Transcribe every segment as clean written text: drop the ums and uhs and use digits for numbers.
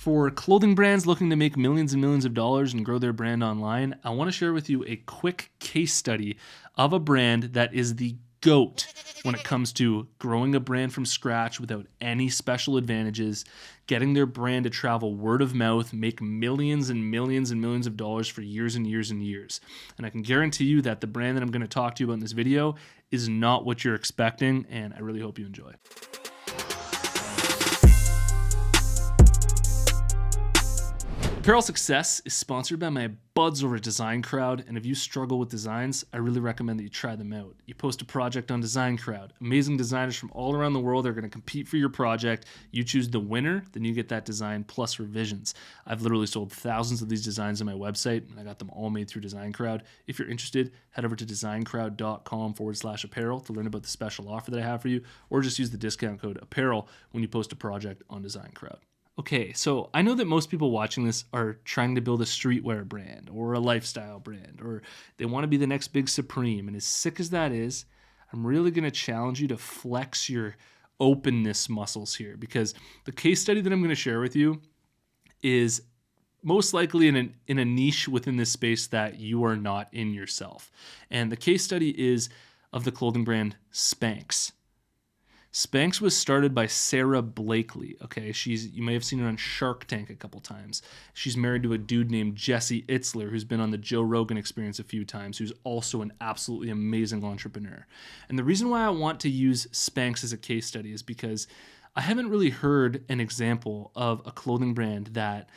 For clothing brands looking to make millions and millions of dollars and grow their brand online, I want to share with you a quick case study of a brand that is the GOAT when it comes to growing a brand from scratch without any special advantages, getting their brand to travel word of mouth, make millions and millions and millions of dollars for years and years and years. And I can guarantee you that the brand that I'm going to talk to you about in this video is not what you're expecting, and I really hope you enjoy. Apparel Success is sponsored by my buds over at Design Crowd, and if you struggle with designs, I really recommend that you try them out. You post a project on Design Crowd. Amazing designers from all around the world are going to compete for your project. You choose the winner, then you get that design plus revisions. I've literally sold thousands of these designs on my website, and I got them all made through Design Crowd. If you're interested, head over to designcrowd.com/apparel to learn about the special offer that I have for you, or just use the discount code apparel when you post a project on Design Crowd. Okay, so I know that most people watching this are trying to build a streetwear brand or a lifestyle brand, or they want to be the next big Supreme. And as sick as that is, I'm really going to challenge you to flex your openness muscles here, because the case study that I'm going to share with you is most likely in a niche within this space that you are not in yourself. And the case study is of the clothing brand Spanx. Spanx was started by Sara Blakely. Okay, you may have seen her on Shark Tank a couple times. She's married to a dude named Jesse Itzler, who's been on the Joe Rogan Experience a few times, who's also an absolutely amazing entrepreneur. And the reason why I want to use Spanx as a case study is because I haven't really heard an example of a clothing brand that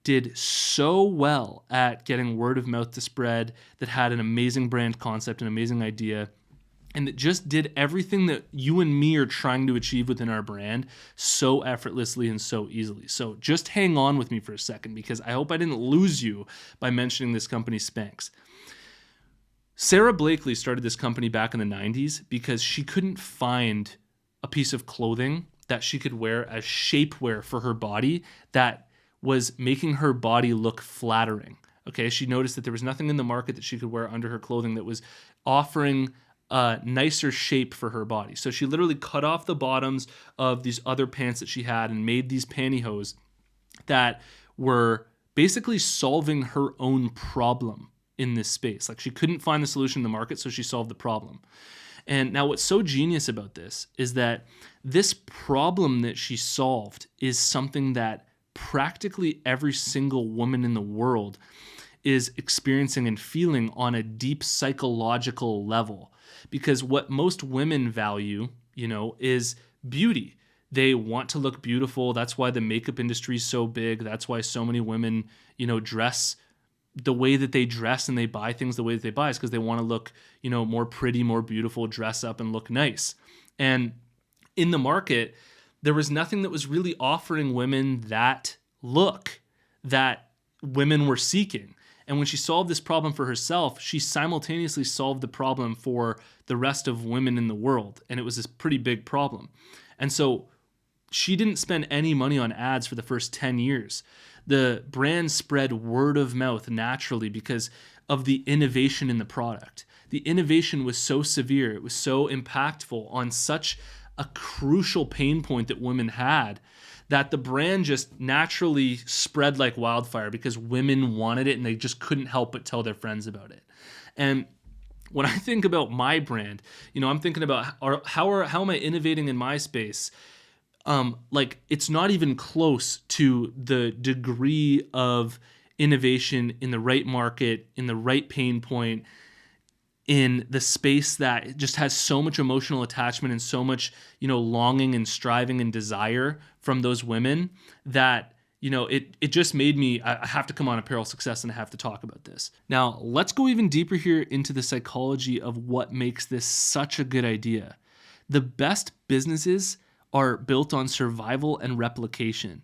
did so well at getting word of mouth to spread, that had an amazing brand concept, an amazing idea, and that just did everything that you and me are trying to achieve within our brand so effortlessly and so easily. So just hang on with me for a second, because I hope I didn't lose you by mentioning this company, Spanx. Sara Blakely started this company back in the 90s because she couldn't find a piece of clothing that she could wear as shapewear for her body that was making her body look flattering. Okay, she noticed that there was nothing in the market that she could wear under her clothing that was offering a nicer shape for her body. So she literally cut off the bottoms of these other pants that she had and made these pantyhose that were basically solving her own problem in this space. Like, she couldn't find the solution in the market, so she solved the problem. And now what's so genius about this is that this problem that she solved is something that practically every single woman in the world is experiencing and feeling on a deep psychological level. Because what most women value, is beauty. They want to look beautiful. That's why the makeup industry is so big. That's why so many women, dress the way that they dress and they buy things the way that they buy, is because they want to look, more pretty, more beautiful, dress up and look nice. And in the market, there was nothing that was really offering women that look that women were seeking. And when she solved this problem for herself, she simultaneously solved the problem for the rest of women in the world. And it was this pretty big problem. And so she didn't spend any money on ads for the first 10 years. The brand spread word of mouth naturally because of the innovation in the product. The innovation was so severe, it was so impactful on such a crucial pain point that women had, that the brand just naturally spread like wildfire because women wanted it and they just couldn't help but tell their friends about it. And when I think about my brand, I'm thinking about how am I innovating in my space? It's not even close to the degree of innovation in the right market, in the right pain point, in the space that just has so much emotional attachment and so much, longing and striving and desire from those women that, it just made me, I have to come on Apparel Success and I have to talk about this. Now, let's go even deeper here into the psychology of what makes this such a good idea. The best businesses are built on survival and replication.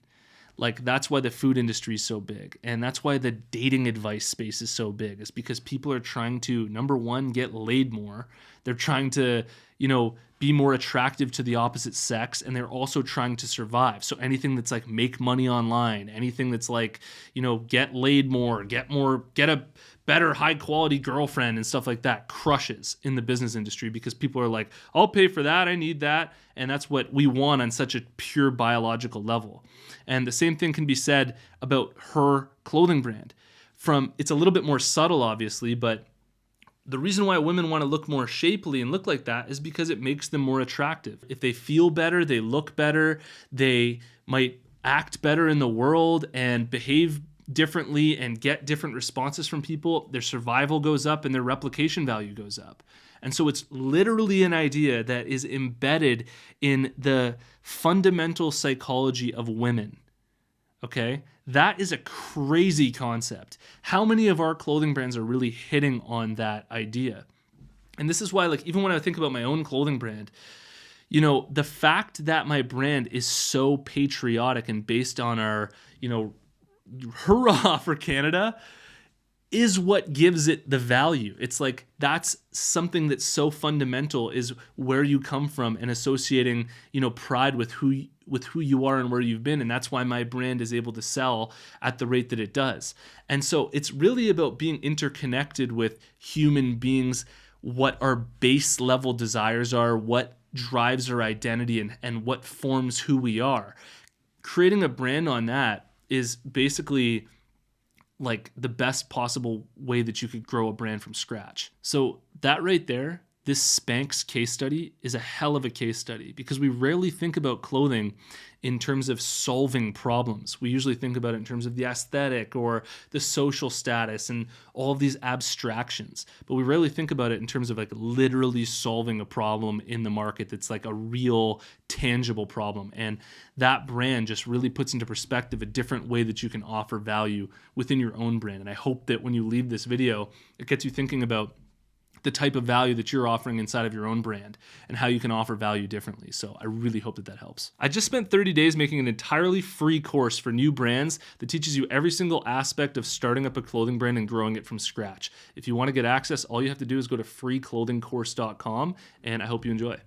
Like, that's why the food industry is so big. And that's why the dating advice space is so big. It's because people are trying to, number one, get laid more. They're trying to, be more attractive to the opposite sex, and they're also trying to survive. So anything that's like make money online, anything that's like, get laid more, get a better high quality girlfriend and stuff like that crushes in the business industry because people are like, I'll pay for that, I need that. And that's what we want on such a pure biological level. And the same thing can be said about her clothing brand. It's a little bit more subtle, obviously, but the reason why women want to look more shapely and look like that is because it makes them more attractive. If they feel better, they look better, they might act better in the world and behave differently and get different responses from people, their survival goes up and their replication value goes up. And so it's literally an idea that is embedded in the fundamental psychology of women. Okay? That is a crazy concept. How many of our clothing brands are really hitting on that idea? And this is why, like, even when I think about my own clothing brand, the fact that my brand is so patriotic and based on our, hurrah for Canada is what gives it the value. It's like that's something that's so fundamental, is where you come from and associating, pride with who you are and where you've been. And that's why my brand is able to sell at the rate that it does. And so it's really about being interconnected with human beings, what our base level desires are, what drives our identity, and what forms who we are. Creating a brand on that is basically like the best possible way that you could grow a brand from scratch. So that right there, this Spanx case study is a hell of a case study because we rarely think about clothing in terms of solving problems. We usually think about it in terms of the aesthetic or the social status and all of these abstractions. But we rarely think about it in terms of like literally solving a problem in the market that's like a real tangible problem. And that brand just really puts into perspective a different way that you can offer value within your own brand. And I hope that when you leave this video, it gets you thinking about the type of value that you're offering inside of your own brand and how you can offer value differently. So I really hope that helps. I just spent 30 days making an entirely free course for new brands that teaches you every single aspect of starting up a clothing brand and growing it from scratch. If you want to get access, all you have to do is go to freeclothingcourse.com, and I hope you enjoy.